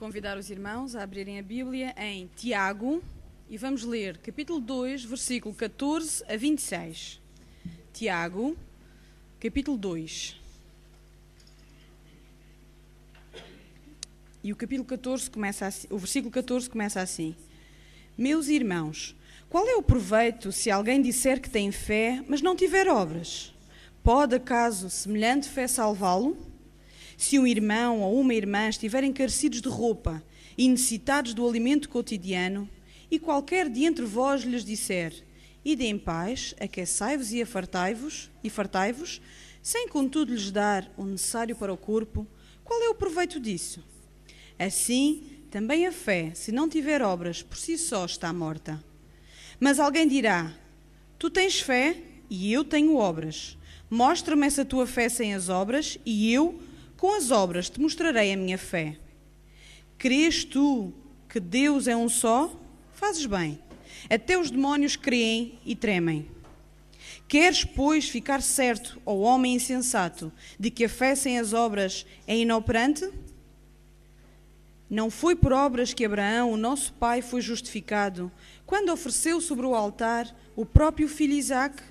Convidar os irmãos a abrirem a Bíblia em Tiago e vamos ler capítulo 2, versículo 14 a 26. Tiago, capítulo 2. E o versículo 14 começa assim: Meus irmãos, qual é o proveito se alguém disser que tem fé, mas não tiver obras? Pode, acaso, semelhante fé salvá-lo? Se um irmão ou uma irmã estiverem carecidos de roupa e necessitados do alimento cotidiano, e qualquer de entre vós lhes disser: Ide em paz, aquecei-vos e fartai-vos, sem contudo lhes dar o necessário para o corpo, qual é o proveito disso? Assim, também a fé, se não tiver obras, por si só está morta. Mas alguém dirá: Tu tens fé e eu tenho obras. Mostra-me essa tua fé sem as obras, e eu, com as obras, te mostrarei a minha fé. Crês tu que Deus é um só? Fazes bem. Até os demónios creem e tremem. Queres, pois, ficar certo, ó homem insensato, de que a fé sem as obras é inoperante? Não foi por obras que Abraão, o nosso pai, foi justificado, quando ofereceu sobre o altar o próprio filho Isaque?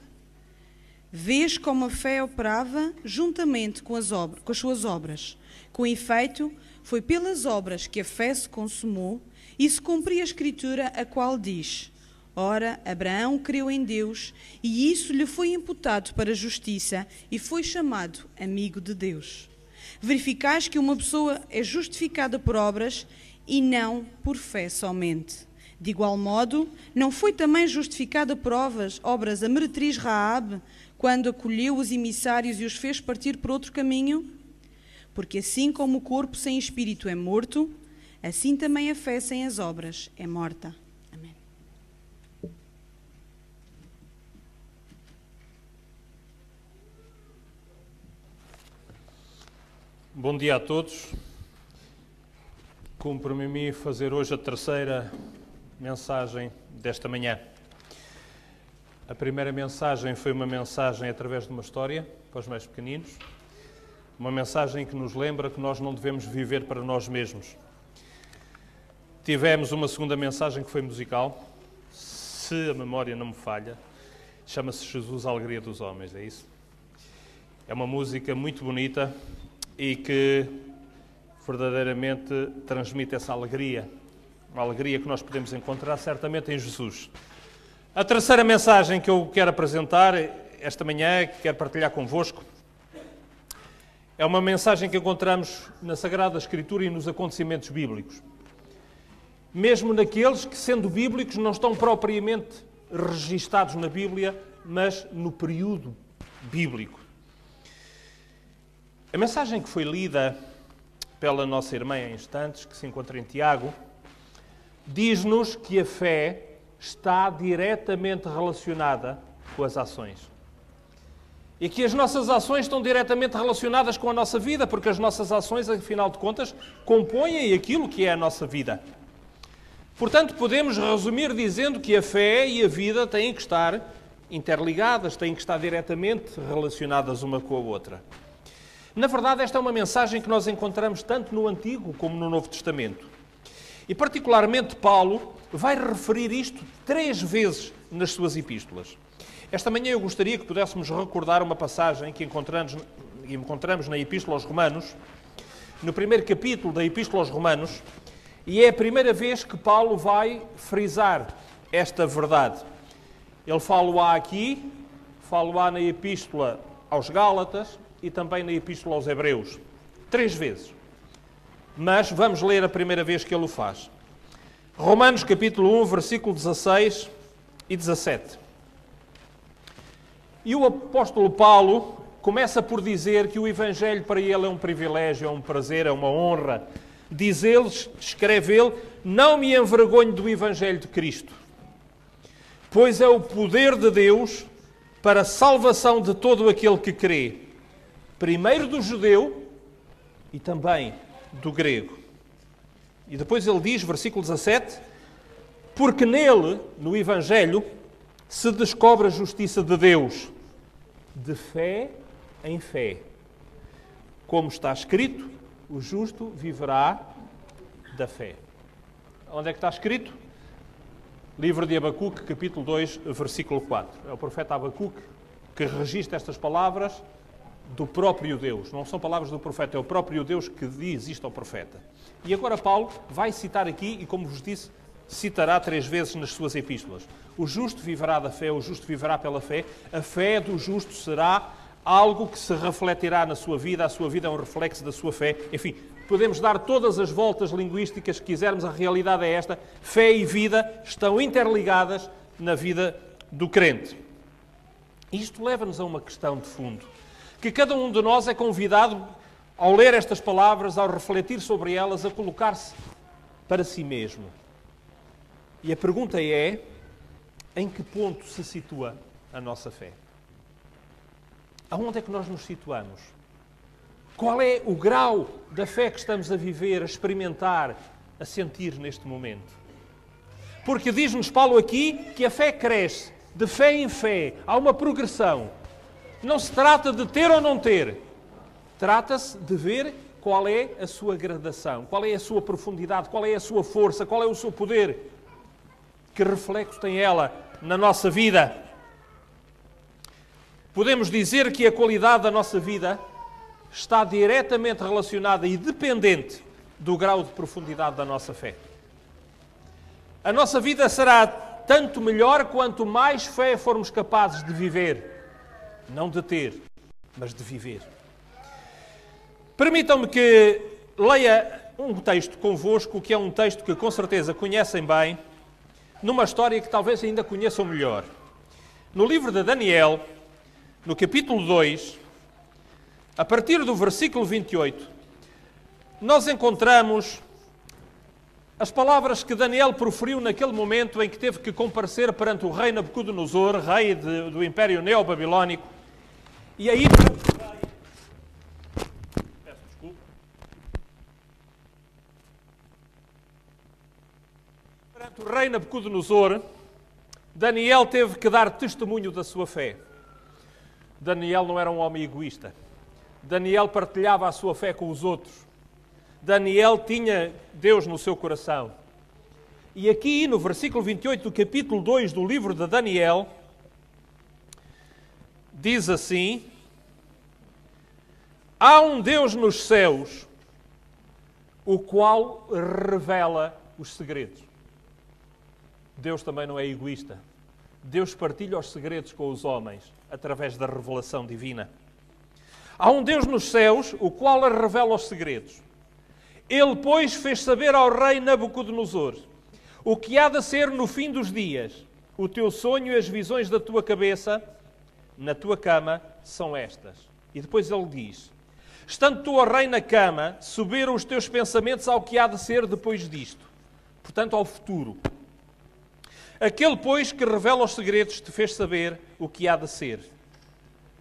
Vês como a fé operava juntamente com as suas obras. Com efeito, foi pelas obras que a fé se consumou e se cumpriu a Escritura, a qual diz: Ora, Abraão creu em Deus e isso lhe foi imputado para justiça e foi chamado amigo de Deus. Verificais que uma pessoa é justificada por obras e não por fé somente. De igual modo, não foi também justificada por obras a meretriz Raabe, quando acolheu os emissários e os fez partir por outro caminho? Porque assim como o corpo sem espírito é morto, assim também a fé sem as obras é morta. Amém. Bom dia a todos. Cumpre-me a mim fazer hoje a terceira mensagem desta manhã. A primeira mensagem foi uma mensagem através de uma história para os mais pequeninos, uma mensagem que nos lembra que nós não devemos viver para nós mesmos. Tivemos uma segunda mensagem que foi musical, se a memória não me falha, chama-se Jesus, a Alegria dos Homens, é isso? É uma música muito bonita e que verdadeiramente transmite essa alegria, uma alegria que nós podemos encontrar certamente em Jesus. A terceira mensagem que eu quero apresentar esta manhã, que quero partilhar convosco, é uma mensagem que encontramos na Sagrada Escritura e nos acontecimentos bíblicos. Mesmo naqueles que, sendo bíblicos, não estão propriamente registados na Bíblia, mas no período bíblico. A mensagem que foi lida pela nossa irmã em instantes, que se encontra em Tiago, diz-nos que a fé está diretamente relacionada com as ações. E que as nossas ações estão diretamente relacionadas com a nossa vida, porque as nossas ações, afinal de contas, compõem aquilo que é a nossa vida. Portanto, podemos resumir dizendo que a fé e a vida têm que estar interligadas, têm que estar diretamente relacionadas uma com a outra. Na verdade, esta é uma mensagem que nós encontramos tanto no Antigo como no Novo Testamento. E particularmente Paulo vai referir isto 3 vezes nas suas epístolas. Esta manhã eu gostaria que pudéssemos recordar uma passagem que encontramos na Epístola aos Romanos, no primeiro capítulo da Epístola aos Romanos, e é a primeira vez que Paulo vai frisar esta verdade. Ele fala-á aqui, fala-á na Epístola aos Gálatas e também na Epístola aos Hebreus. 3 vezes. Mas vamos ler a primeira vez que ele o faz. Romanos capítulo 1, versículo 16 e 17. E o apóstolo Paulo começa por dizer que o Evangelho para ele é um privilégio, é um prazer, é uma honra. Diz ele, escreve ele: Não me envergonho do Evangelho de Cristo, pois é o poder de Deus para a salvação de todo aquele que crê, primeiro do judeu e também do grego. E depois ele diz, versículo 17, porque nele, no Evangelho, se descobre a justiça de Deus, de fé em fé. Como está escrito, o justo viverá da fé. Onde é que está escrito? Livro de Abacuque, capítulo 2, versículo 4. É o profeta Abacuque que registra estas palavras do próprio Deus. Não são palavras do profeta, é o próprio Deus que diz isto ao profeta. E agora Paulo vai citar aqui, e como vos disse, citará 3 vezes nas suas epístolas. O justo viverá da fé, o justo viverá pela fé. A fé do justo será algo que se refletirá na sua vida. A sua vida é um reflexo da sua fé. Enfim, podemos dar todas as voltas linguísticas que quisermos. A realidade é esta. Fé e vida estão interligadas na vida do crente. Isto leva-nos a uma questão de fundo. Que cada um de nós é convidado, ao ler estas palavras, ao refletir sobre elas, a colocar-se para si mesmo. E a pergunta é, em que ponto se situa a nossa fé? Aonde é que nós nos situamos? Qual é o grau da fé que estamos a viver, a experimentar, a sentir neste momento? Porque diz-nos Paulo aqui que a fé cresce, de fé em fé, há uma progressão. Não se trata de ter ou não ter. Trata-se de ver qual é a sua gradação, qual é a sua profundidade, qual é a sua força, qual é o seu poder. Que reflexo tem ela na nossa vida? Podemos dizer que a qualidade da nossa vida está diretamente relacionada e dependente do grau de profundidade da nossa fé. A nossa vida será tanto melhor quanto mais fé formos capazes de viver. Não de ter, mas de viver. Permitam-me que leia um texto convosco, que é um texto que com certeza conhecem bem, numa história que talvez ainda conheçam melhor. No livro de Daniel, no capítulo 2, a partir do versículo 28, nós encontramos as palavras que Daniel proferiu naquele momento em que teve que comparecer perante o rei Nabucodonosor, rei do Império Neobabilónico. E aí, perante o rei Nabucodonosor, Daniel teve que dar testemunho da sua fé. Daniel não era um homem egoísta. Daniel partilhava a sua fé com os outros. Daniel tinha Deus no seu coração. E aqui, no versículo 28 do capítulo 2 do livro de Daniel, diz assim: há um Deus nos céus, o qual revela os segredos. Deus também não é egoísta. Deus partilha os segredos com os homens, através da revelação divina. Há um Deus nos céus, o qual revela os segredos. Ele, pois, fez saber ao rei Nabucodonosor o que há de ser no fim dos dias. O teu sonho e as visões da tua cabeça, na tua cama, são estas. E depois ele diz: estando tu, ó rei, na cama, subiram os teus pensamentos ao que há de ser depois disto. Portanto, ao futuro. Aquele, pois, que revela os segredos, te fez saber o que há de ser.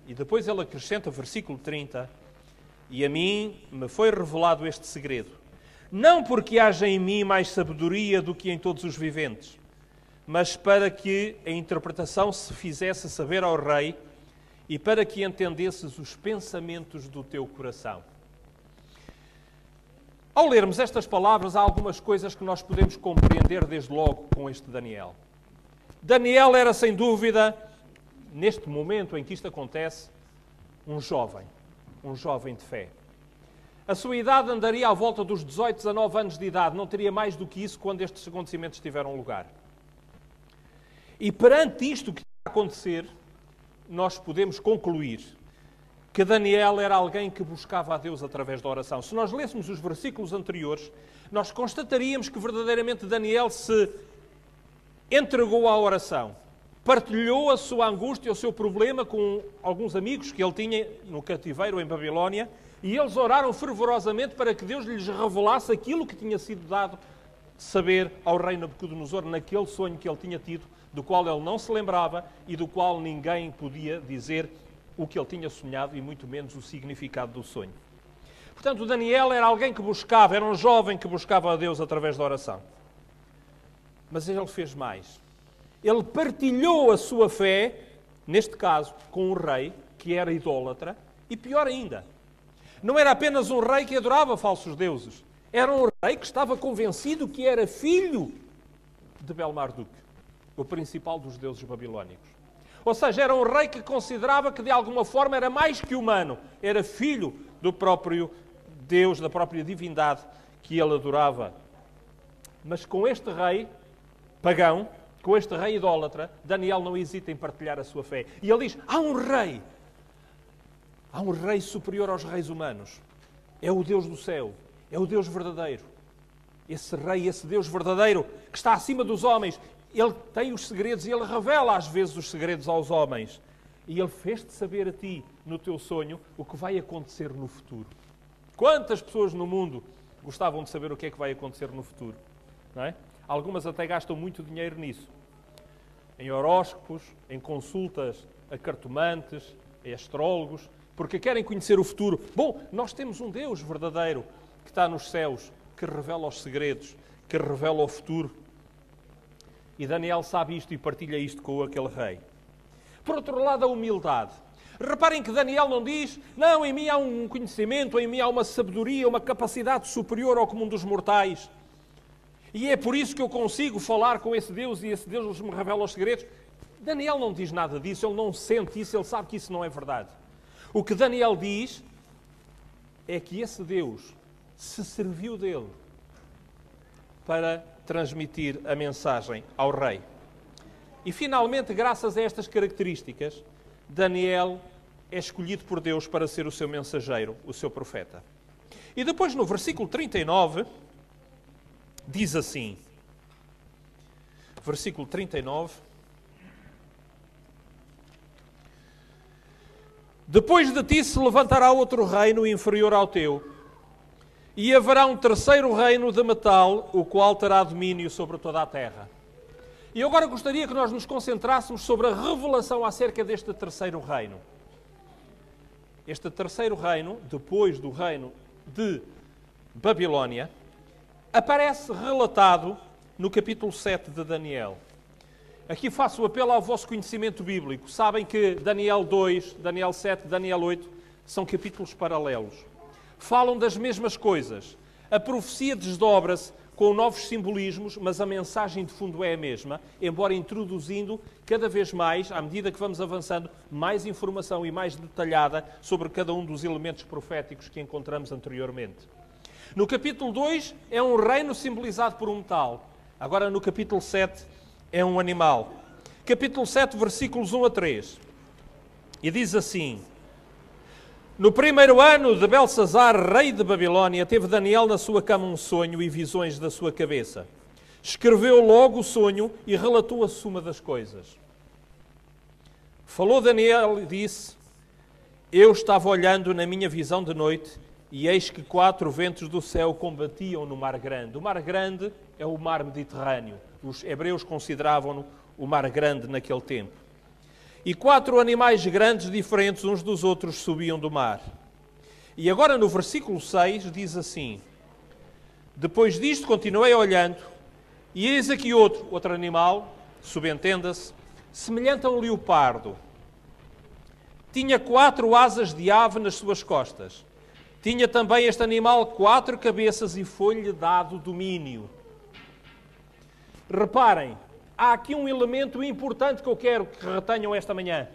E depois ele acrescenta, versículo 30, e a mim me foi revelado este segredo. Não porque haja em mim mais sabedoria do que em todos os viventes, mas para que a interpretação se fizesse saber ao rei e para que entendesses os pensamentos do teu coração. Ao lermos estas palavras, há algumas coisas que nós podemos compreender desde logo com este Daniel. Daniel era, sem dúvida, neste momento em que isto acontece, um jovem de fé. A sua idade andaria à volta dos 18, 19 anos de idade, não teria mais do que isso quando estes acontecimentos tiveram lugar. E perante isto que está a acontecer, nós podemos concluir que Daniel era alguém que buscava a Deus através da oração. Se nós lêssemos os versículos anteriores, nós constataríamos que verdadeiramente Daniel se entregou à oração. Partilhou a sua angústia, o seu problema com alguns amigos que ele tinha no cativeiro em Babilónia, e eles oraram fervorosamente para que Deus lhes revelasse aquilo que tinha sido dado saber ao rei Nabucodonosor naquele sonho que ele tinha tido, do qual ele não se lembrava e do qual ninguém podia dizer o que ele tinha sonhado e muito menos o significado do sonho. Portanto, Daniel era alguém que buscava, era um jovem que buscava a Deus através da oração. Mas ele fez mais. Ele partilhou a sua fé, neste caso, com um rei que era idólatra, e pior ainda, não era apenas um rei que adorava falsos deuses, Era um rei que estava convencido que era filho de Bel-Marduk, o principal dos deuses babilónicos. Ou seja, era um rei que considerava que de alguma forma era mais que humano, era filho do próprio Deus, da própria divindade que ele adorava. Mas com este rei pagão, com este rei idólatra, Daniel não hesita em partilhar a sua fé. E ele diz, há um rei superior aos reis humanos. É o Deus do céu, é o Deus verdadeiro. Esse rei, esse Deus verdadeiro, que está acima dos homens, ele tem os segredos e ele revela às vezes os segredos aos homens. E ele fez-te saber a ti, no teu sonho, o que vai acontecer no futuro. Quantas pessoas no mundo gostavam de saber o que é que vai acontecer no futuro? Não é? Algumas até gastam muito dinheiro nisso. Em horóscopos, em consultas a cartomantes, a astrólogos, porque querem conhecer o futuro. Bom, nós temos um Deus verdadeiro que está nos céus, que revela os segredos, que revela o futuro. E Daniel sabe isto e partilha isto com aquele rei. Por outro lado, a humildade. Reparem que Daniel não diz, não, em mim há um conhecimento, em mim há uma sabedoria, uma capacidade superior ao comum dos mortais. E é por isso que eu consigo falar com esse Deus e esse Deus me revela os segredos. Daniel não diz nada disso, ele não sente isso, ele sabe que isso não é verdade. O que Daniel diz é que esse Deus se serviu dele para transmitir a mensagem ao rei. E finalmente, graças a estas características, Daniel é escolhido por Deus para ser o seu mensageiro, o seu profeta. E depois no versículo 39, diz assim, versículo 39, depois de ti se levantará outro reino inferior ao teu, e haverá um terceiro reino de metal, o qual terá domínio sobre toda a terra. E agora gostaria que nós nos concentrássemos sobre a revelação acerca deste terceiro reino. Este terceiro reino, depois do reino de Babilónia, aparece relatado no capítulo 7 de Daniel. Aqui faço o apelo ao vosso conhecimento bíblico. Sabem que Daniel 2, Daniel 7, Daniel 8 são capítulos paralelos. Falam das mesmas coisas. A profecia desdobra-se com novos simbolismos, mas a mensagem de fundo é a mesma, embora introduzindo cada vez mais, à medida que vamos avançando, mais informação e mais detalhada sobre cada um dos elementos proféticos que encontramos anteriormente. No capítulo 2 é um reino simbolizado por um metal. Agora no capítulo 7 é um animal. Capítulo 7, versículos 1 a 3. E diz assim: no primeiro ano de Belsazar, rei de Babilónia, teve Daniel na sua cama um sonho e visões da sua cabeça. Escreveu logo o sonho e relatou a suma das coisas. Falou Daniel e disse: eu estava olhando na minha visão de noite e eis que 4 ventos do céu combatiam no Mar Grande. O Mar Grande é o Mar Mediterrâneo. Os hebreus consideravam-no o Mar Grande naquele tempo. E 4 animais grandes, diferentes uns dos outros, subiam do mar. E agora no versículo 6 diz assim: depois disto continuei olhando, e eis aqui outro animal, subentenda-se, semelhante a um leopardo. Tinha 4 asas de ave nas suas costas. Tinha também este animal 4 cabeças e foi-lhe dado domínio. Reparem, há aqui um elemento importante que eu quero que retenham esta manhã.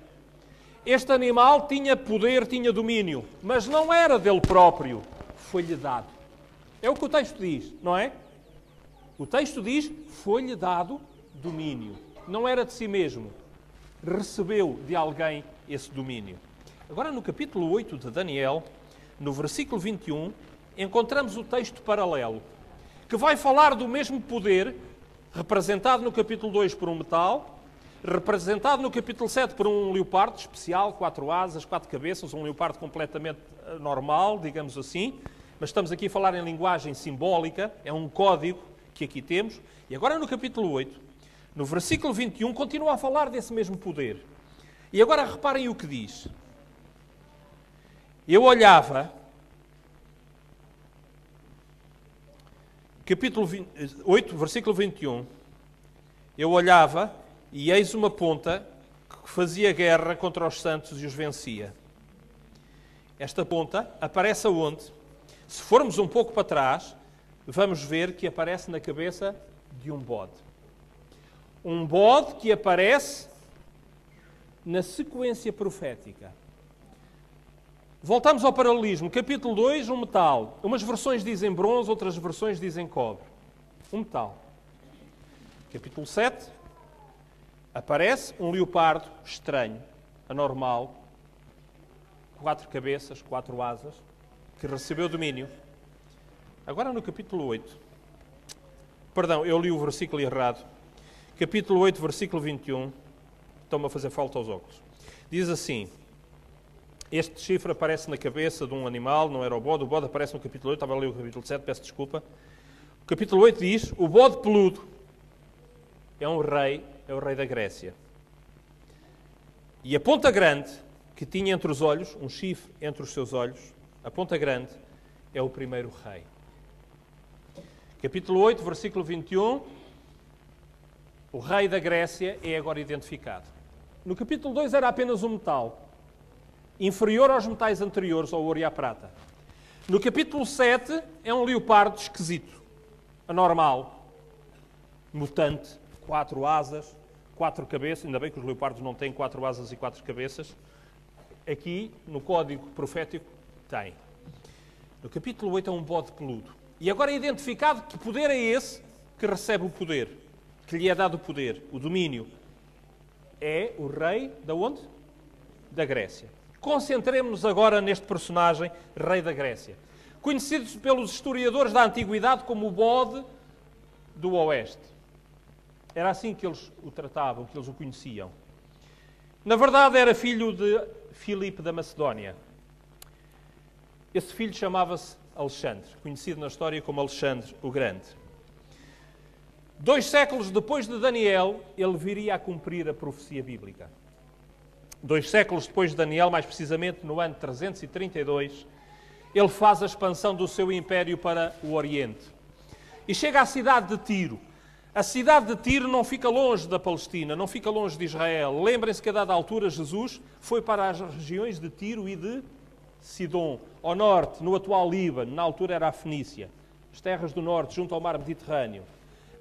Este animal tinha poder, tinha domínio, mas não era dele próprio, foi-lhe dado. É o que o texto diz, não é? O texto diz, foi-lhe dado domínio. Não era de si mesmo. Recebeu de alguém esse domínio. Agora no capítulo 8 de Daniel, no versículo 21, encontramos o texto paralelo, que vai falar do mesmo poder, representado no capítulo 2 por um metal, representado no capítulo 7 por um leopardo especial, 4 asas, 4 cabeças, um leopardo completamente normal, digamos assim, mas estamos aqui a falar em linguagem simbólica, é um código que aqui temos. E agora no capítulo 8, no versículo 21, continua a falar desse mesmo poder. E agora reparem o que diz. Eu olhava, capítulo 8, versículo 21, eu olhava e eis uma ponta que fazia guerra contra os santos e os vencia. Esta ponta aparece aonde? Se formos um pouco para trás, vamos ver que aparece na cabeça de um bode. Um bode que aparece na sequência profética. Voltamos ao paralelismo. Capítulo 2, um metal. Umas versões dizem bronze, outras versões dizem cobre. Um metal. Capítulo 7, aparece um leopardo estranho, anormal, 4 cabeças, 4 asas, que recebeu domínio. Agora no capítulo 8, perdão, eu li o versículo errado. Capítulo 8, versículo 21, estão-me a fazer falta aos óculos. Diz assim, este chifre aparece na cabeça de um animal, não era o bode aparece no capítulo 8, estava a ler o capítulo 7, peço desculpa. O capítulo 8 diz, o bode peludo é o rei da Grécia. E a ponta grande, que tinha entre os olhos, um chifre entre os seus olhos, a ponta grande é o primeiro rei. Capítulo 8, versículo 21, o rei da Grécia é agora identificado. No capítulo 2 era apenas um metal, inferior aos metais anteriores, ao ouro e à prata. No capítulo 7 é um leopardo esquisito, anormal, mutante, 4 asas, 4 cabeças, ainda bem que os leopardos não têm 4 asas e 4 cabeças. Aqui, no código profético, tem. No capítulo 8 é um bode peludo. E agora é identificado que poder é esse que recebe o poder, que lhe é dado o poder, o domínio. É o rei da onde? Da Grécia. Concentremos-nos agora neste personagem, rei da Grécia. Conhecido pelos historiadores da Antiguidade como o bode do Oeste. Era assim que eles o tratavam, que eles o conheciam. Na verdade, era filho de Filipe da Macedónia. Esse filho chamava-se Alexandre, conhecido na história como Alexandre o Grande. 2 séculos depois de Daniel, ele viria a cumprir a profecia bíblica. 2 séculos depois de Daniel, mais precisamente no ano 332, ele faz a expansão do seu império para o Oriente. E chega à cidade de Tiro. A cidade de Tiro não fica longe da Palestina, não fica longe de Israel. Lembrem-se que a dada altura Jesus foi para as regiões de Tiro e de Sidom, ao norte, no atual Líbano, na altura era a Fenícia, as terras do norte, junto ao mar Mediterrâneo.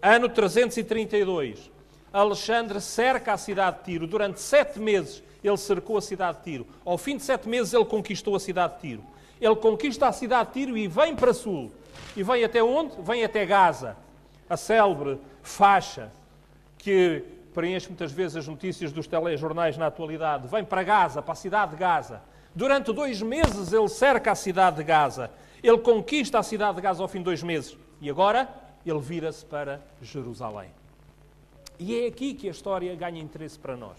Ano 332, Alexandre cerca a cidade de Tiro. Durante 7 meses ele cercou a cidade de Tiro. Ao fim de 7 meses ele conquistou a cidade de Tiro. Ele conquista a cidade de Tiro e vem para sul. E vem até onde? Vem até Gaza, a célebre faixa que preenche muitas vezes as notícias dos telejornais na atualidade. Vem para Gaza, para a cidade de Gaza. Durante 2 meses ele cerca a cidade de Gaza. Ele conquista a cidade de Gaza ao fim de 2 meses. E agora ele vira-se para Jerusalém. E é aqui que a história ganha interesse para nós.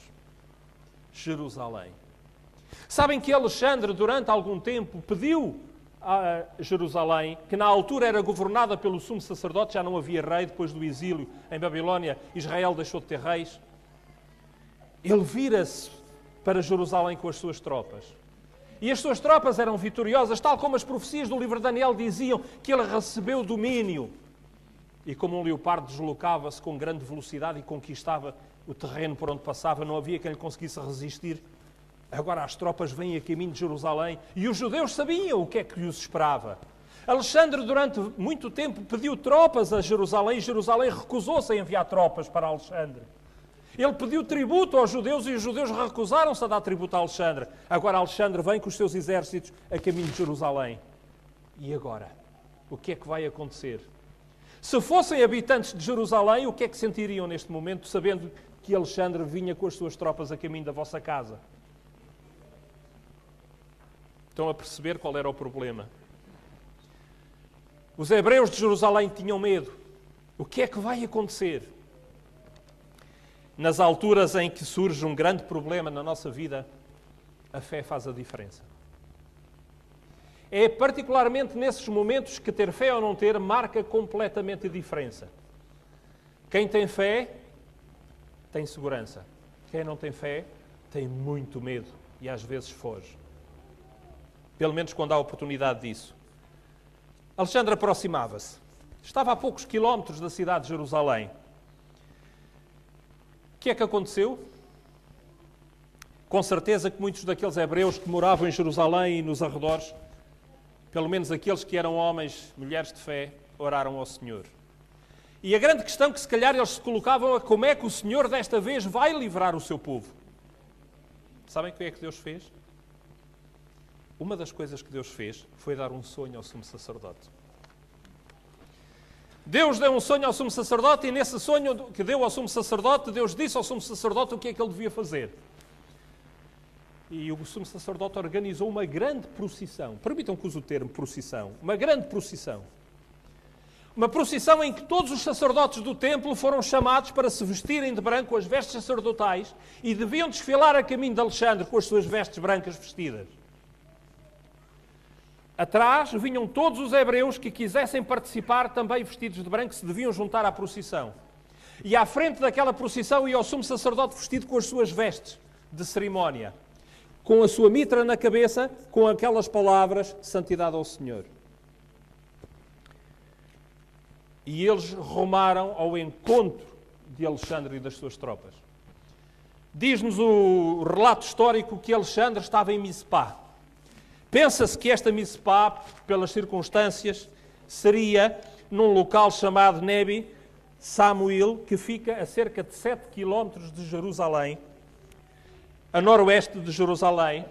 Jerusalém. Sabem que Alexandre, durante algum tempo, pediu a Jerusalém, que na altura era governada pelo sumo sacerdote, já não havia rei, depois do exílio em Babilónia, Israel deixou de ter reis. Ele vira-se para Jerusalém com as suas tropas. E as suas tropas eram vitoriosas, tal como as profecias do livro de Daniel diziam que ele recebeu domínio. E como um leopardo deslocava-se com grande velocidade e conquistava o terreno por onde passava, não havia quem lhe conseguisse resistir. Agora as tropas vêm a caminho de Jerusalém e os judeus sabiam o que é que os esperava. Alexandre, durante muito tempo, pediu tropas a Jerusalém e Jerusalém recusou-se a enviar tropas para Alexandre. Ele pediu tributo aos judeus e os judeus recusaram-se a dar tributo a Alexandre. Agora Alexandre vem com os seus exércitos a caminho de Jerusalém. E agora? O que é que vai acontecer? Se fossem habitantes de Jerusalém, o que é que sentiriam neste momento, sabendo que Alexandre vinha com as suas tropas a caminho da vossa casa? Estão a perceber qual era o problema? Os hebreus de Jerusalém tinham medo. O que é que vai acontecer? Nas alturas em que surge um grande problema na nossa vida, a fé faz a diferença. É particularmente nesses momentos que ter fé ou não ter marca completamente a diferença. Quem tem fé tem segurança. Quem não tem fé tem muito medo e às vezes foge. Pelo menos quando há oportunidade disso. Alexandre aproximava-se. Estava a poucos quilómetros da cidade de Jerusalém. O que é que aconteceu? Com certeza que muitos daqueles hebreus que moravam em Jerusalém e nos arredores, pelo menos aqueles que eram homens, mulheres de fé, oraram ao Senhor. E a grande questão que se calhar eles se colocavam é como é que o Senhor desta vez vai livrar o seu povo. Sabem o que é que Deus fez? Uma das coisas que Deus fez foi dar um sonho ao sumo sacerdote. Deus deu um sonho ao sumo sacerdote e nesse sonho que deu ao sumo sacerdote, Deus disse ao sumo sacerdote o que é que ele devia fazer. E o sumo sacerdote organizou uma grande procissão. Permitam que use o termo procissão. Uma grande procissão. Uma procissão em que todos os sacerdotes do templo foram chamados para se vestirem de branco com as vestes sacerdotais e deviam desfilar a caminho de Alexandre com as suas vestes brancas vestidas. Atrás vinham todos os hebreus que quisessem participar também vestidos de branco, se deviam juntar à procissão. E à frente daquela procissão ia o sumo sacerdote vestido com as suas vestes de cerimónia, com a sua mitra na cabeça, com aquelas palavras, santidade ao Senhor. E eles rumaram ao encontro de Alexandre e das suas tropas. Diz-nos o relato histórico que Alexandre estava em Mizpá. Pensa-se que esta Mizpá, pelas circunstâncias, seria num local chamado Nebi Samuel, que fica a cerca de 7 quilómetros de Jerusalém, a noroeste de Jerusalém,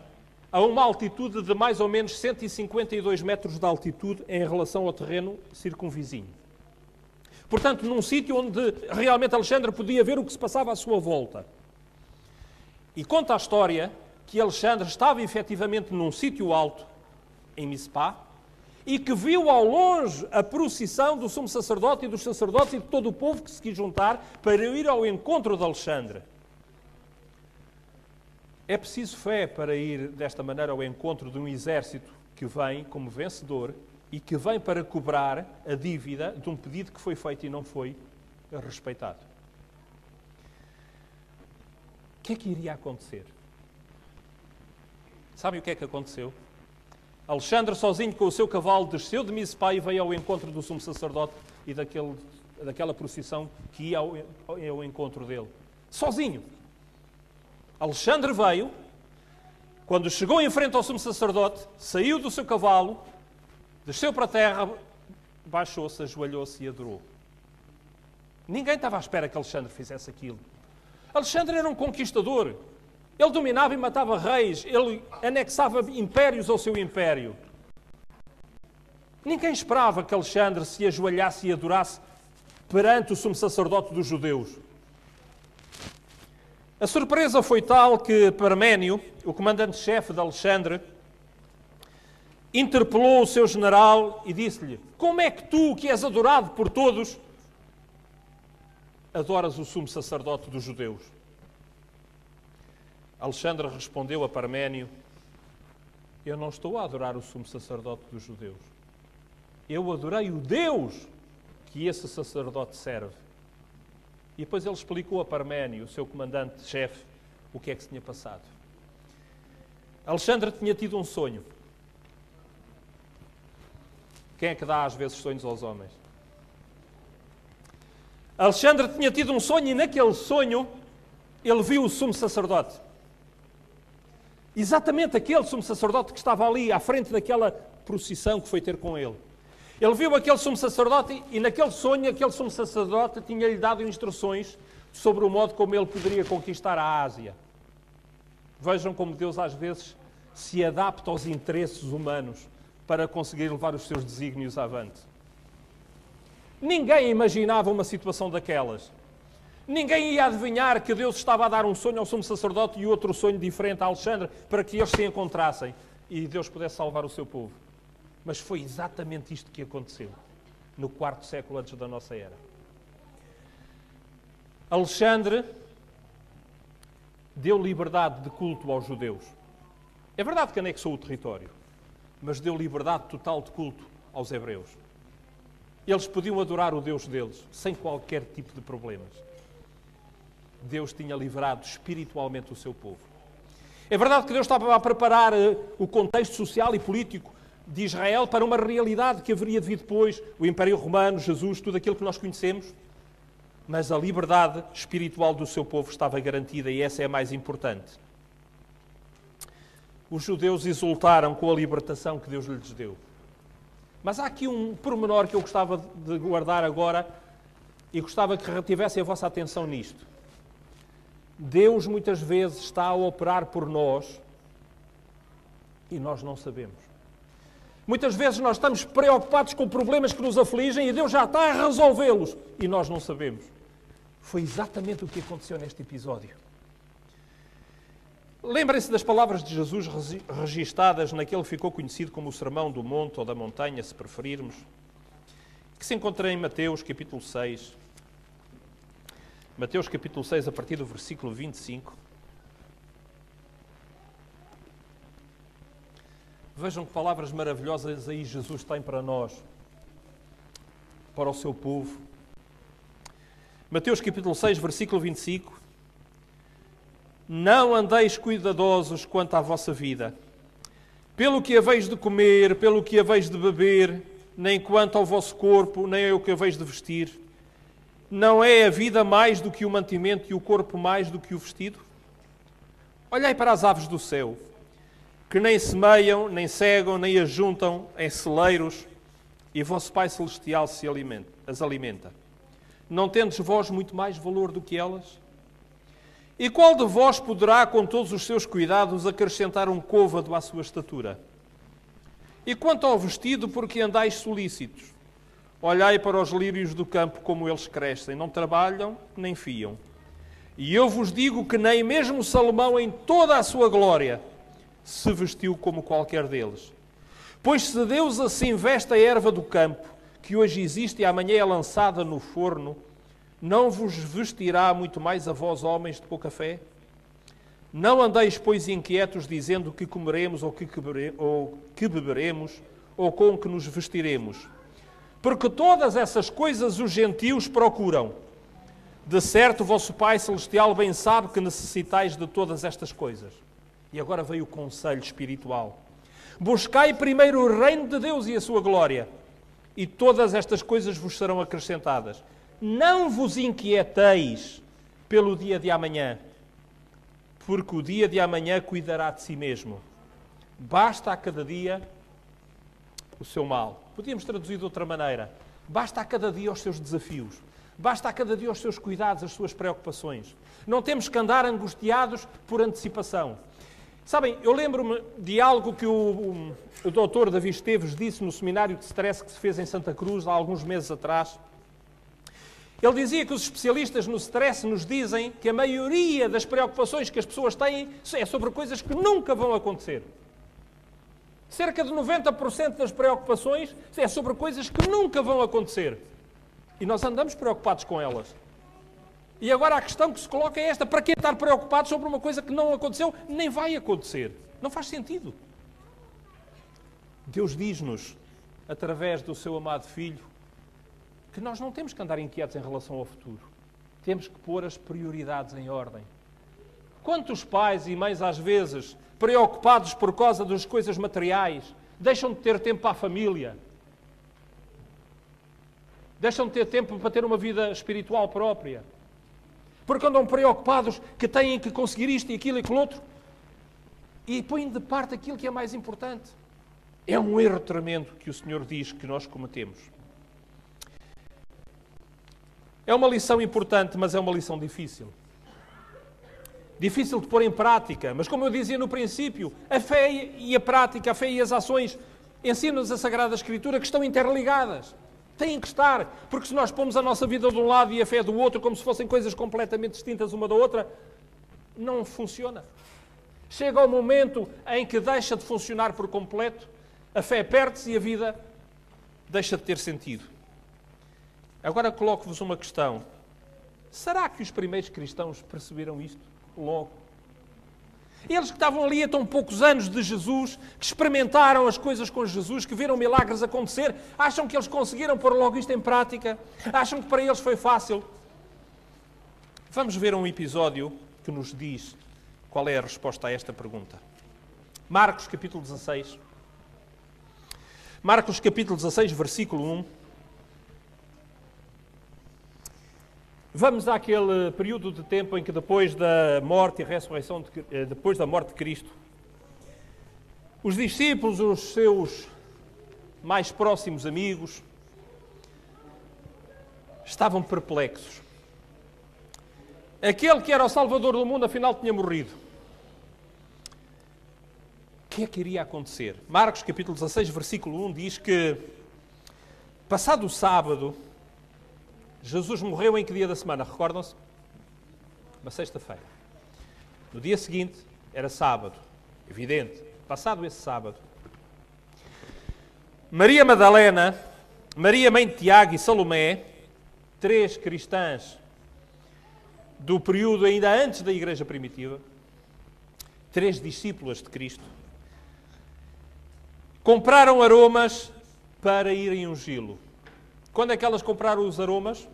a uma altitude de mais ou menos 152 metros de altitude em relação ao terreno circunvizinho. Portanto, num sítio onde realmente Alexandre podia ver o que se passava à sua volta. E conta a história que Alexandre estava efetivamente num sítio alto, em Mizpá, e que viu ao longe a procissão do sumo sacerdote e dos sacerdotes e de todo o povo que se quis juntar para ir ao encontro de Alexandre. É preciso fé para ir desta maneira ao encontro de um exército que vem como vencedor e que vem para cobrar a dívida de um pedido que foi feito e não foi respeitado. O que é que iria acontecer? Sabem o que é que aconteceu? Alexandre, sozinho com o seu cavalo, desceu de Mizpá e veio ao encontro do sumo sacerdote e daquela procissão que ia ao encontro dele. Sozinho. Alexandre veio, quando chegou em frente ao sumo sacerdote, saiu do seu cavalo, desceu para a terra, baixou-se, ajoelhou-se e adorou. Ninguém estava à espera que Alexandre fizesse aquilo. Alexandre era um conquistador. Ele dominava e matava reis, ele anexava impérios ao seu império. Ninguém esperava que Alexandre se ajoelhasse e adorasse perante o sumo sacerdote dos judeus. A surpresa foi tal que Parménio, o comandante-chefe de Alexandre, interpelou o seu general e disse-lhe: como é que tu, que és adorado por todos, adoras o sumo sacerdote dos judeus? Alexandre respondeu a Parménio: eu não estou a adorar o sumo sacerdote dos judeus. Eu adorei o Deus que esse sacerdote serve. E depois ele explicou a Parménio, o seu comandante-chefe, o que é que se tinha passado. Alexandre tinha tido um sonho. Quem é que dá às vezes sonhos aos homens? Alexandre tinha tido um sonho e naquele sonho ele viu o sumo sacerdote. Exatamente aquele sumo sacerdote que estava ali à frente daquela procissão que foi ter com ele. Ele viu aquele sumo sacerdote e naquele sonho aquele sumo sacerdote tinha-lhe dado instruções sobre o modo como ele poderia conquistar a Ásia. Vejam como Deus às vezes se adapta aos interesses humanos para conseguir levar os seus desígnios avante. Ninguém imaginava uma situação daquelas. Ninguém ia adivinhar que Deus estava a dar um sonho ao sumo sacerdote e outro sonho diferente a Alexandre para que eles se encontrassem e Deus pudesse salvar o seu povo. Mas foi exatamente isto que aconteceu no 4º século antes da nossa era. Alexandre deu liberdade de culto aos judeus. É verdade que anexou o território, mas deu liberdade total de culto aos hebreus. Eles podiam adorar o Deus deles, sem qualquer tipo de problemas. Deus tinha livrado espiritualmente o seu povo. É verdade que Deus estava a preparar o contexto social e político de Israel para uma realidade que haveria de vir depois, o Império Romano, Jesus, tudo aquilo que nós conhecemos, mas a liberdade espiritual do seu povo estava garantida e essa é a mais importante. Os judeus exultaram com a libertação que Deus lhes deu. Mas há aqui um pormenor que eu gostava de guardar agora e gostava que retivessem a vossa atenção nisto. Deus muitas vezes está a operar por nós e nós não sabemos. Muitas vezes nós estamos preocupados com problemas que nos afligem e Deus já está a resolvê-los e nós não sabemos. Foi exatamente o que aconteceu neste episódio. Lembrem-se das palavras de Jesus registadas naquele que ficou conhecido como o Sermão do Monte ou da Montanha, se preferirmos, que se encontra em Mateus capítulo 6. Mateus capítulo 6, a partir do versículo 25. Vejam que palavras maravilhosas aí Jesus tem para nós, para o seu povo. Mateus capítulo 6, versículo 25. Não andeis cuidadosos quanto à vossa vida, pelo que haveis de comer, pelo que haveis de beber, nem quanto ao vosso corpo, nem ao que haveis de vestir. Não é a vida mais do que o mantimento e o corpo mais do que o vestido? Olhai para as aves do céu, que nem semeiam, nem cegam, nem ajuntam em celeiros, e vosso Pai Celestial as alimenta. Não tendes vós muito mais valor do que elas? E qual de vós poderá, com todos os seus cuidados, acrescentar um côvado à sua estatura? E quanto ao vestido, porque andais solícitos? Olhai para os lírios do campo, como eles crescem, não trabalham, nem fiam. E eu vos digo que nem mesmo Salomão, em toda a sua glória, se vestiu como qualquer deles. Pois se Deus assim veste a erva do campo, que hoje existe e amanhã é lançada no forno, não vos vestirá muito mais a vós, homens de pouca fé? Não andeis, pois, inquietos, dizendo que comeremos ou que beberemos, ou com que nos vestiremos. Porque todas essas coisas os gentios procuram. De certo, o vosso Pai Celestial bem sabe que necessitais de todas estas coisas. E agora veio o conselho espiritual. Buscai primeiro o reino de Deus e a sua glória, e todas estas coisas vos serão acrescentadas. Não vos inquieteis pelo dia de amanhã, porque o dia de amanhã cuidará de si mesmo. Basta a cada dia o seu mal. Podíamos traduzir de outra maneira. Basta a cada dia os seus desafios. Basta a cada dia os seus cuidados, as suas preocupações. Não temos que andar angustiados por antecipação. Sabem, eu lembro-me de algo que o Dr. Davi Esteves disse no seminário de stress que se fez em Santa Cruz há alguns meses atrás. Ele dizia que os especialistas no stress nos dizem que a maioria das preocupações que as pessoas têm é sobre coisas que nunca vão acontecer. Cerca de 90% das preocupações é sobre coisas que nunca vão acontecer. E nós andamos preocupados com elas. E agora a questão que se coloca é esta: para que estar preocupado sobre uma coisa que não aconteceu, nem vai acontecer? Não faz sentido. Deus diz-nos, através do seu amado Filho, que nós não temos que andar inquietos em relação ao futuro. Temos que pôr as prioridades em ordem. Quantos pais e mães, às vezes, preocupados por causa das coisas materiais, deixam de ter tempo para a família? Deixam de ter tempo para ter uma vida espiritual própria? Porque andam preocupados que têm que conseguir isto e aquilo e aquilo outro e põem de parte aquilo que é mais importante. É um erro tremendo que o Senhor diz que nós cometemos. É uma lição importante, mas é uma lição difícil. Difícil de pôr em prática, mas como eu dizia no princípio, a fé e a prática, a fé e as ações ensinam-nos a Sagrada Escritura que estão interligadas. Têm que estar, porque se nós pomos a nossa vida de um lado e a fé do outro como se fossem coisas completamente distintas uma da outra, não funciona. Chega ao momento em que deixa de funcionar por completo, a fé perde-se e a vida deixa de ter sentido. Agora coloco-vos uma questão. Será que os primeiros cristãos perceberam isto logo? Eles que estavam ali há tão poucos anos de Jesus, que experimentaram as coisas com Jesus, que viram milagres acontecer, acham que eles conseguiram pôr logo isto em prática? Acham que para eles foi fácil? Vamos ver um episódio que nos diz qual é a resposta a esta pergunta. Marcos capítulo 16. Marcos capítulo 16, versículo 1. Vamos àquele período de tempo em que depois da morte e ressurreição, depois da morte de Cristo, os discípulos, os seus mais próximos amigos, estavam perplexos. Aquele que era o Salvador do mundo, afinal, tinha morrido. O que é que iria acontecer? Marcos, capítulo 16, versículo 1, diz que, passado o sábado, Jesus morreu em que dia da semana? Recordam-se? Uma sexta-feira. No dia seguinte, era sábado. Evidente. Passado esse sábado, Maria Madalena, Maria mãe de Tiago e Salomé, 3 cristãs do período ainda antes da Igreja primitiva, 3 discípulas de Cristo, compraram aromas para irem ungí-lo. Quando é que elas compraram os aromas?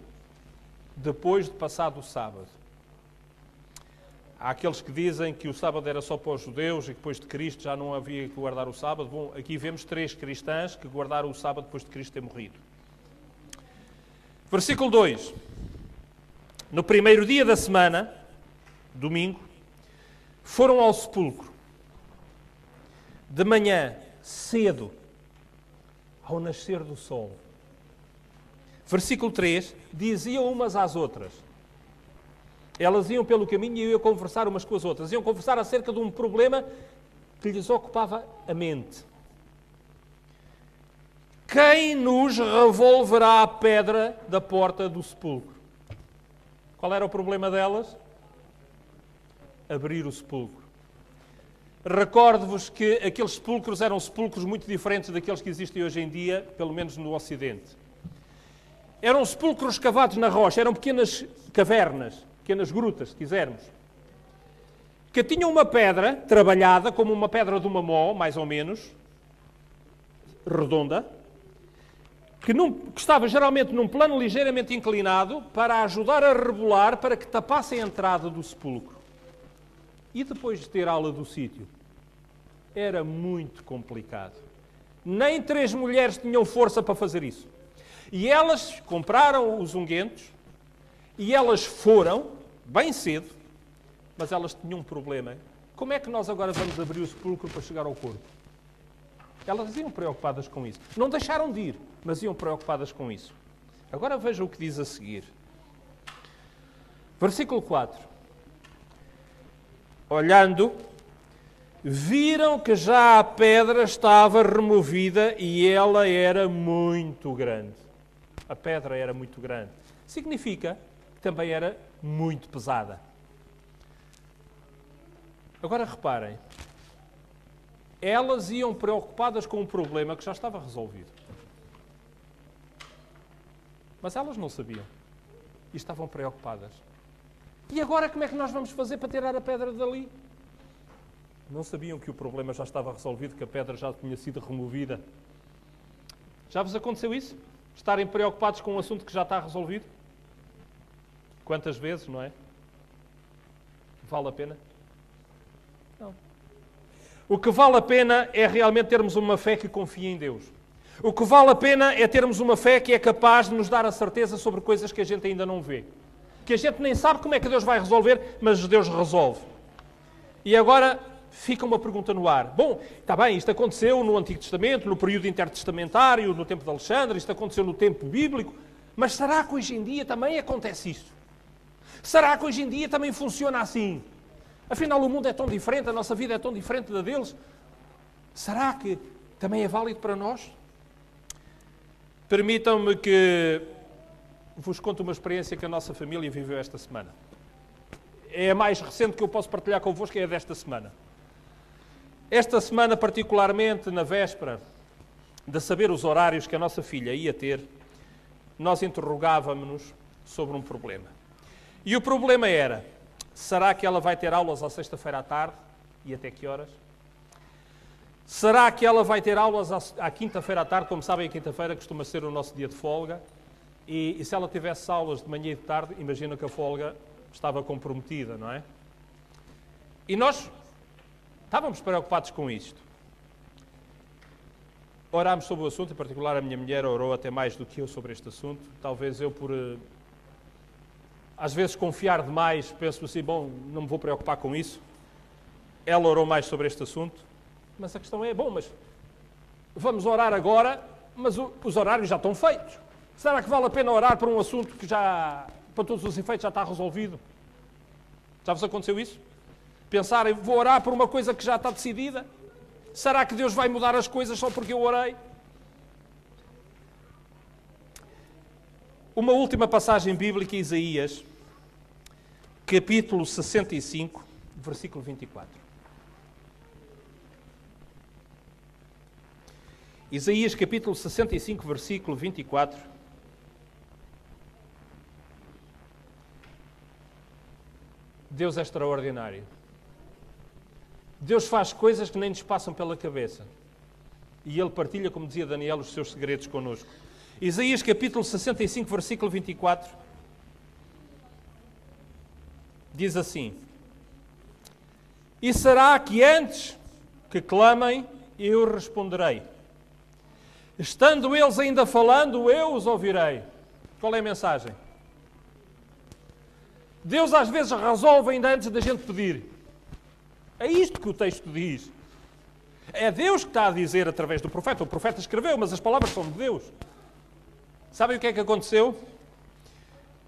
Depois de passado o sábado. Há aqueles que dizem que o sábado era só para os judeus e que depois de Cristo já não havia que guardar o sábado. Bom, aqui vemos 3 cristãs que guardaram o sábado depois de Cristo ter morrido. Versículo 2. No primeiro dia da semana, domingo, foram ao sepulcro. De manhã, cedo, ao nascer do sol. Versículo 3. Diziam umas às outras. Elas iam pelo caminho e iam conversar umas com as outras. Iam conversar acerca de um problema que lhes ocupava a mente. Quem nos revolverá a pedra da porta do sepulcro? Qual era o problema delas? Abrir o sepulcro. Recordo-vos que aqueles sepulcros eram sepulcros muito diferentes daqueles que existem hoje em dia, pelo menos no Ocidente. Eram sepulcros cavados na rocha, eram pequenas cavernas, pequenas grutas, se quisermos, que tinham uma pedra trabalhada, como uma pedra de uma mó, mais ou menos, redonda, que estava geralmente num plano ligeiramente inclinado para ajudar a rebolar para que tapasse a entrada do sepulcro. E depois de tirá-la do sítio, era muito complicado. Nem 3 mulheres tinham força para fazer isso. E elas compraram os unguentos e elas foram, bem cedo, mas elas tinham um problema. Como é que nós agora vamos abrir o sepulcro para chegar ao corpo? Elas iam preocupadas com isso. Não deixaram de ir, mas iam preocupadas com isso. Agora veja o que diz a seguir. Versículo 4. Olhando, viram que já a pedra estava removida e ela era muito grande. A pedra era muito grande. Significa que também era muito pesada. Agora reparem. Elas iam preocupadas com um problema que já estava resolvido. Mas elas não sabiam. E estavam preocupadas. E agora como é que nós vamos fazer para tirar a pedra dali? Não sabiam que o problema já estava resolvido, que a pedra já tinha sido removida. Já vos aconteceu isso? Estarem preocupados com um assunto que já está resolvido? Quantas vezes, não é? Vale a pena? Não. O que vale a pena é realmente termos uma fé que confia em Deus. O que vale a pena é termos uma fé que é capaz de nos dar a certeza sobre coisas que a gente ainda não vê. Que a gente nem sabe como é que Deus vai resolver, mas Deus resolve. E agora fica uma pergunta no ar. Bom, está bem, isto aconteceu no Antigo Testamento, no período intertestamentário, no tempo de Alexandre, isto aconteceu no tempo bíblico, mas será que hoje em dia também acontece isso? Será que hoje em dia também funciona assim? Afinal, o mundo é tão diferente, a nossa vida é tão diferente da deles. Será que também é válido para nós? Permitam-me que vos conte uma experiência que a nossa família viveu esta semana. É a mais recente que eu posso partilhar convosco, é a desta semana. Esta semana, particularmente, na véspera de saber os horários que a nossa filha ia ter, nós interrogávamos-nos sobre um problema. E o problema era, será que ela vai ter aulas à sexta-feira à tarde? E até que horas? Será que ela vai ter aulas à quinta-feira à tarde? Como sabem, a quinta-feira costuma ser o nosso dia de folga. E se ela tivesse aulas de manhã e de tarde, imagina que a folga estava comprometida, não é? E nós estávamos preocupados com isto. Orámos sobre o assunto, em particular a minha mulher orou até mais do que eu sobre este assunto. Talvez eu, por às vezes confiar demais, penso assim, bom, não me vou preocupar com isso. Ela orou mais sobre este assunto. Mas a questão é, bom, mas vamos orar agora mas os horários já estão feitos. Será que vale a pena orar por um assunto que já, para todos os efeitos, já está resolvido? Já vos aconteceu isso? Pensarem, vou orar por uma coisa que já está decidida? Será que Deus vai mudar as coisas só porque eu orei? Uma última passagem bíblica, Isaías, capítulo 65, versículo 24. Isaías, capítulo 65, versículo 24. Deus é extraordinário. Deus faz coisas que nem nos passam pela cabeça. E Ele partilha, como dizia Daniel, os seus segredos connosco. Isaías, capítulo 65, versículo 24. Diz assim: E será que antes que clamem, eu responderei. Estando eles ainda falando, eu os ouvirei. Qual é a mensagem? Deus às vezes resolve ainda antes da gente pedir. É isto que o texto diz. É Deus que está a dizer através do profeta. O profeta escreveu, mas as palavras são de Deus. Sabem o que é que aconteceu?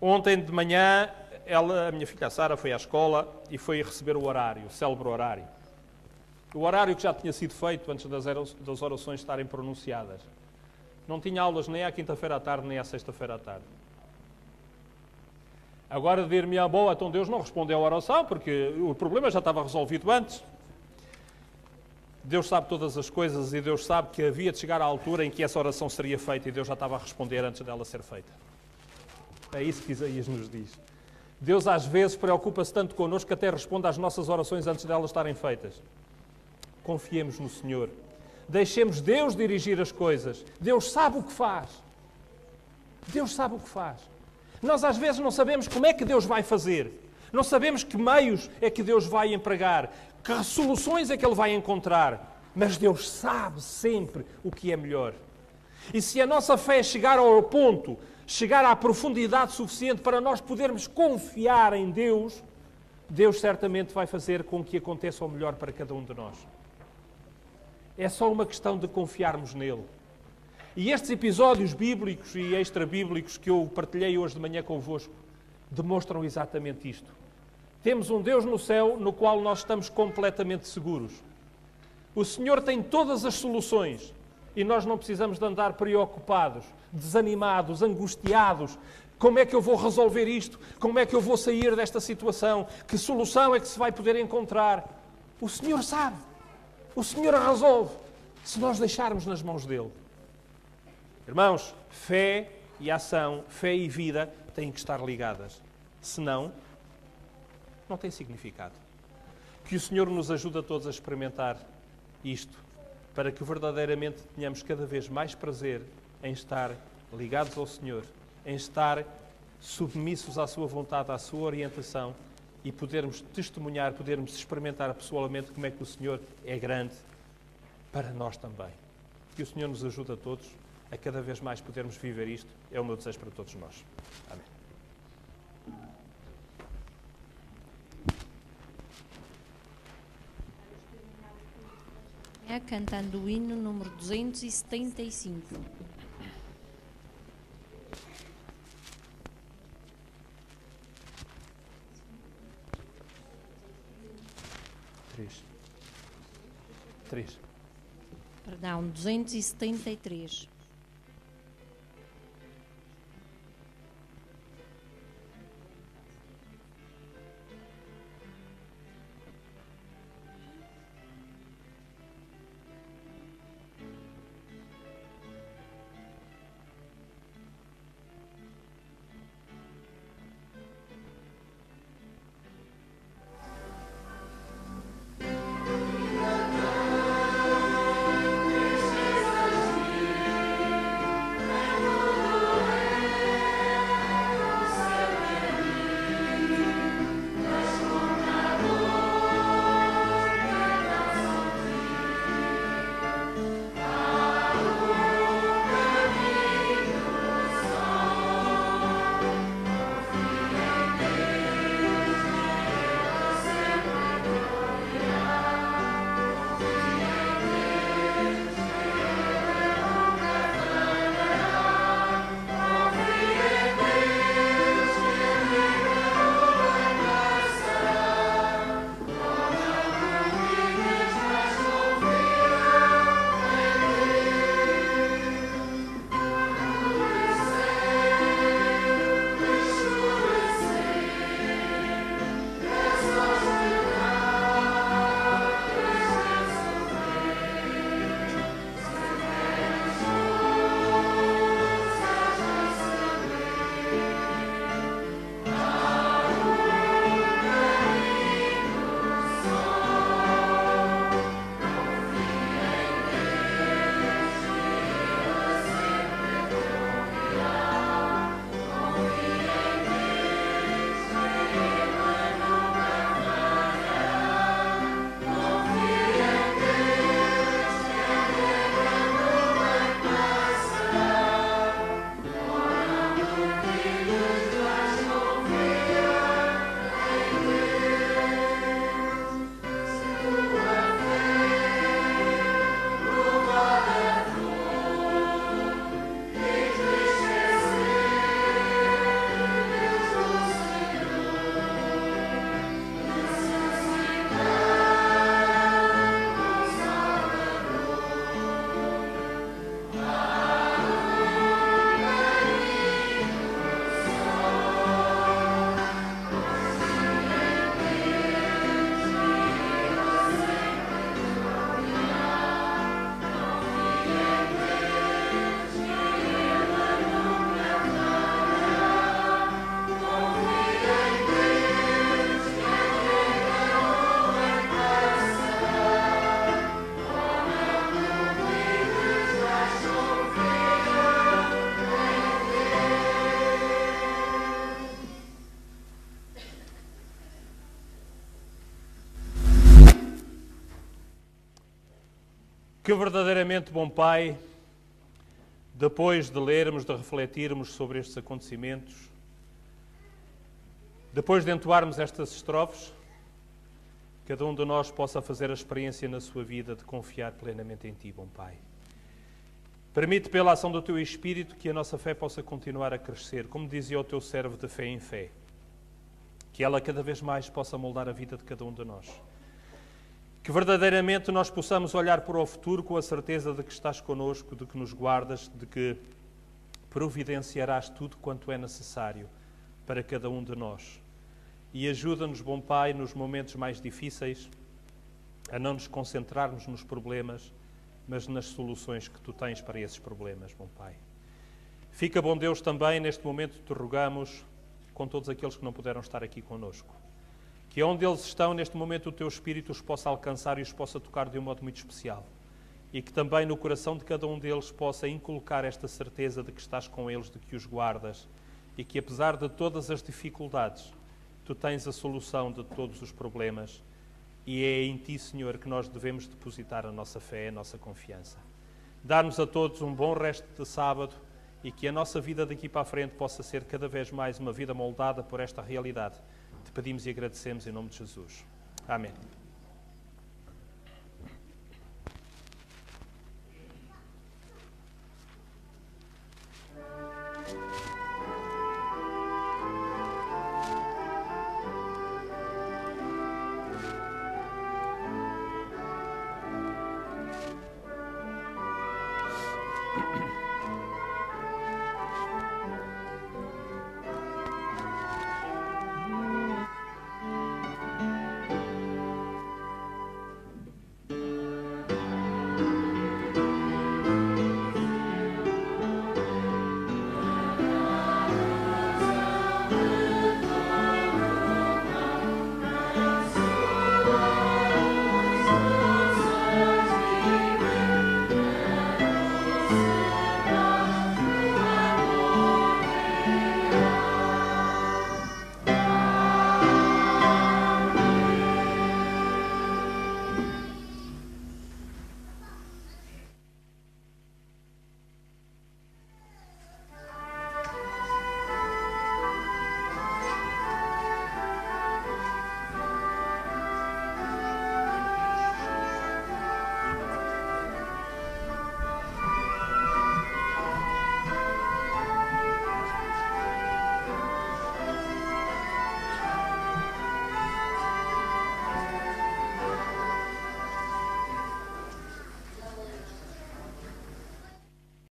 Ontem de manhã, a minha filha Sara foi à escola e foi receber o horário, o célebre horário. O horário que já tinha sido feito antes das orações estarem pronunciadas. Não tinha aulas nem à quinta-feira à tarde, nem à sexta-feira à tarde. Agora dir-me a boa, então Deus não respondeu à oração, porque o problema já estava resolvido antes. Deus sabe todas as coisas e Deus sabe que havia de chegar à altura em que essa oração seria feita e Deus já estava a responder antes dela ser feita. É isso que Isaías nos diz. Deus às vezes preocupa-se tanto connosco que até responde às nossas orações antes delas estarem feitas. Confiemos no Senhor. Deixemos Deus dirigir as coisas. Deus sabe o que faz. Deus sabe o que faz. Nós às vezes não sabemos como é que Deus vai fazer. Não sabemos que meios é que Deus vai empregar. Que soluções é que Ele vai encontrar. Mas Deus sabe sempre o que é melhor. E se a nossa fé chegar ao ponto, chegar à profundidade suficiente para nós podermos confiar em Deus, Deus certamente vai fazer com que aconteça o melhor para cada um de nós. É só uma questão de confiarmos nele. E estes episódios bíblicos e extra-bíblicos que eu partilhei hoje de manhã convosco demonstram exatamente isto. Temos um Deus no céu no qual nós estamos completamente seguros. O Senhor tem todas as soluções e nós não precisamos de andar preocupados, desanimados, angustiados. Como é que eu vou resolver isto? Como é que eu vou sair desta situação? Que solução é que se vai poder encontrar? O Senhor sabe. O Senhor resolve se nós deixarmos nas mãos dele. Irmãos, fé e ação, fé e vida têm que estar ligadas. Senão, não tem significado. Que o Senhor nos ajude a todos a experimentar isto, para que verdadeiramente tenhamos cada vez mais prazer em estar ligados ao Senhor, em estar submissos à sua vontade, à sua orientação e podermos testemunhar, podermos experimentar pessoalmente como é que o Senhor é grande para nós também. Que o Senhor nos ajude a todos a cada vez mais podermos viver isto. É o meu desejo para todos nós. Amém. Cantando o hino número 275. Três. Perdão, 273. Que verdadeiramente, bom Pai, depois de lermos, de refletirmos sobre estes acontecimentos, depois de entoarmos estas estrofes, cada um de nós possa fazer a experiência na sua vida de confiar plenamente em Ti, bom Pai. Permite, pela ação do Teu Espírito, que a nossa fé possa continuar a crescer, como dizia o Teu servo, de fé em fé. Que ela cada vez mais possa moldar a vida de cada um de nós. Que verdadeiramente nós possamos olhar para o futuro com a certeza de que estás connosco, de que nos guardas, de que providenciarás tudo quanto é necessário para cada um de nós. E ajuda-nos, bom Pai, nos momentos mais difíceis, a não nos concentrarmos nos problemas, mas nas soluções que Tu tens para esses problemas, bom Pai. Fica, bom Deus, também neste momento te rogamos com todos aqueles que não puderam estar aqui connosco. Que onde eles estão, neste momento, o Teu Espírito os possa alcançar e os possa tocar de um modo muito especial. E que também no coração de cada um deles possa inculcar esta certeza de que estás com eles, de que os guardas e que, apesar de todas as dificuldades, Tu tens a solução de todos os problemas e é em Ti, Senhor, que nós devemos depositar a nossa fé, a nossa confiança. Dá-nos a todos um bom resto de sábado e que a nossa vida daqui para a frente possa ser cada vez mais uma vida moldada por esta realidade. Te pedimos e agradecemos em nome de Jesus. Amém.